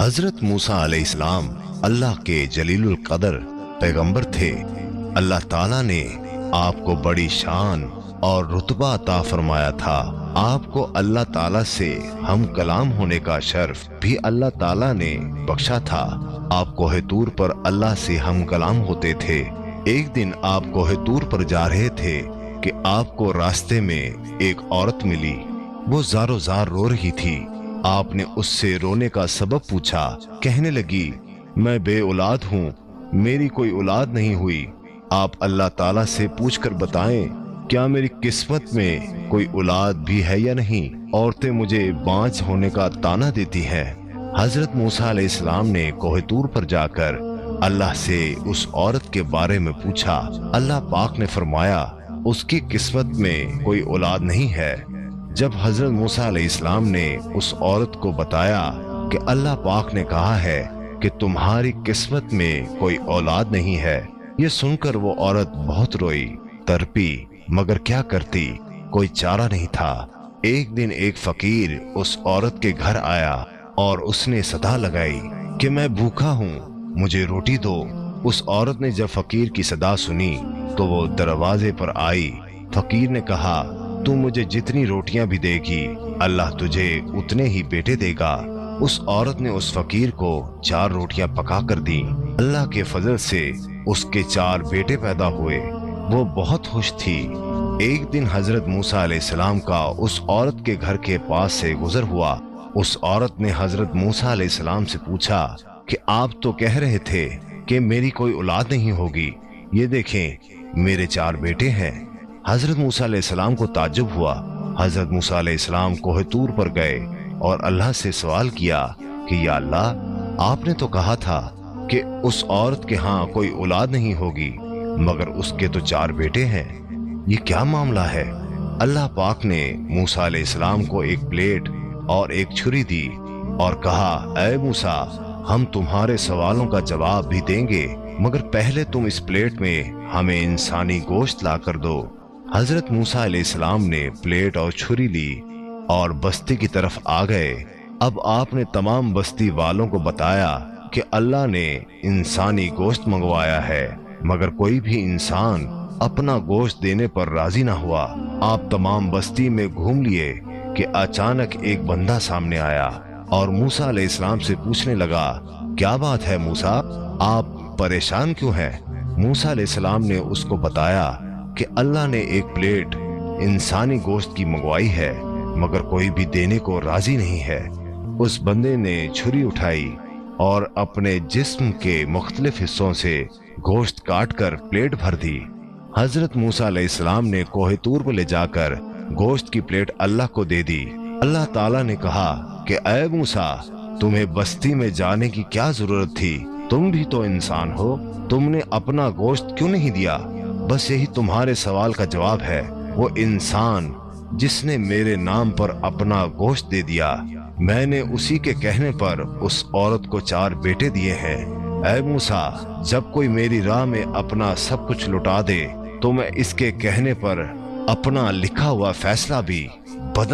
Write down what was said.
हजरत मूसा अलैहिस्सलाम अल्लाह के जलीलुल कदर पैगंबर थे। अल्लाह ताला ने आपको बड़ी शान और रुतबा अता फरमाया था। आपको अल्लाह ताला से हम कलाम होने का शर्फ भी अल्लाह ताला ने बख्शा था। आप कोहे तूर पर अल्लाह से हम कलाम होते थे। एक दिन आप कोहे तूर पर जा रहे थे कि आपको रास्ते में एक औरत मिली। वो ज़ारो ज़ार रो रही थी। आपने उससे रोने का सबब पूछा। कहने लगी, मैं बे औलाद हूँ, मेरी कोई औलाद नहीं हुई। आप अल्लाह ताला से पूछकर बताएं, क्या मेरी किस्मत में कोई औलाद भी है या नहीं। औरतें मुझे बांझ होने का ताना देती हैं। हजरत मूसा अलैहिस्सलाम ने कोहे तूर पर जाकर अल्लाह से उस औरत के बारे में पूछा। अल्लाह पाक ने फरमाया, उसकी किस्मत में कोई औलाद नहीं है। जब हजरत मूसा अलैहिस्सलाम ने उस औरत को बताया कि अल्लाह पाक ने कहा है कि तुम्हारी किस्मत में कोई औलाद नहीं है, ये सुनकर वो औरत बहुत रोई, तड़पी, मगर क्या करती, कोई चारा नहीं था। एक दिन एक फकीर उस औरत के घर आया और उसने सदा लगाई कि मैं भूखा हूँ, मुझे रोटी दो। उस औरत ने जब फकीर की सदा सुनी तो वो दरवाजे पर आई। फकीर ने कहा, तू मुझे जितनी रोटियां भी देगी, अल्लाह तुझे उतने ही बेटे देगा। उस औरत ने उस फकीर को 4 रोटियां पका कर दी। अल्लाह के फजल से उसके 4 बेटे पैदा हुए। वो बहुत खुश थी। एक दिन हजरत मूसा अलैहिस्सलाम का उस औरत के घर के पास से गुजर हुआ। उस औरत ने हजरत मूसा अलैहिस्सलाम से पूछा कि आप तो कह रहे थे कि मेरी कोई औलाद नहीं होगी, ये देखें मेरे 4 बेटे हैं। हजरत मूसा अलैहिस्सलाम को ताज्जुब हुआ। हजरत मूसा अलैहिस्सलाम कोहे तूर पर गए और अल्लाह से सवाल किया कि या अल्लाह, आपने तो कहा था कि उस औरत के यहाँ कोई औलाद नहीं होगी, मगर उसके तो 4 बेटे हैं, ये क्या मामला है। अल्लाह पाक ने मूसा अलैहिस्सलाम को एक प्लेट और एक छुरी दी और कहा, ऐ मूसा, हम तुम्हारे सवालों का जवाब भी देंगे, मगर पहले तुम इस प्लेट में हमें इंसानी गोश्त ला कर दो। हजरत मूसा अलैहिस्सलाम ने प्लेट और छुरी ली और बस्ती की तरफ आ गए। अब आपने तमाम बस्ती वालों को बताया कि अल्लाह ने इंसानी गोश्त मंगवाया है, मगर कोई भी इंसान अपना गोश्त देने पर राजी ना हुआ। आप तमाम बस्ती में घूम लिए कि अचानक एक बंदा सामने आया और मूसा अलैहिस्सलाम से पूछने लगा, क्या बात है मूसा, आप परेशान क्यों हैं। मूसा अलैहिस्सलाम ने उसको बताया कि अल्लाह ने एक प्लेट इंसानी गोश्त की मंगवाई है, मगर कोई भी देने को राजी नहीं है। उस बंदे ने छुरी उठाई और अपने जिस्म के मुख्तलिफ हिस्सों से गोश्त काट कर प्लेट भर दी। हजरत मूसा अलैहिस्सलाम ने कोहे तूर पर ले जाकर गोश्त की प्लेट अल्लाह को दे दी। अल्लाह ताला ने कहा कि ऐ मूसा, तुम्हें बस्ती में जाने की क्या जरूरत थी, तुम भी तो इंसान हो, तुमने अपना गोश्त क्यों नहीं दिया। बस यही तुम्हारे सवाल का जवाब है। वो इंसान जिसने मेरे नाम पर अपना गोश्त दे दिया, मैंने उसी के कहने पर उस औरत को 4 बेटे दिए हैं। ऐ मूसा, जब कोई मेरी राह में अपना सब कुछ लुटा दे तो मैं इसके कहने पर अपना लिखा हुआ फैसला भी बदल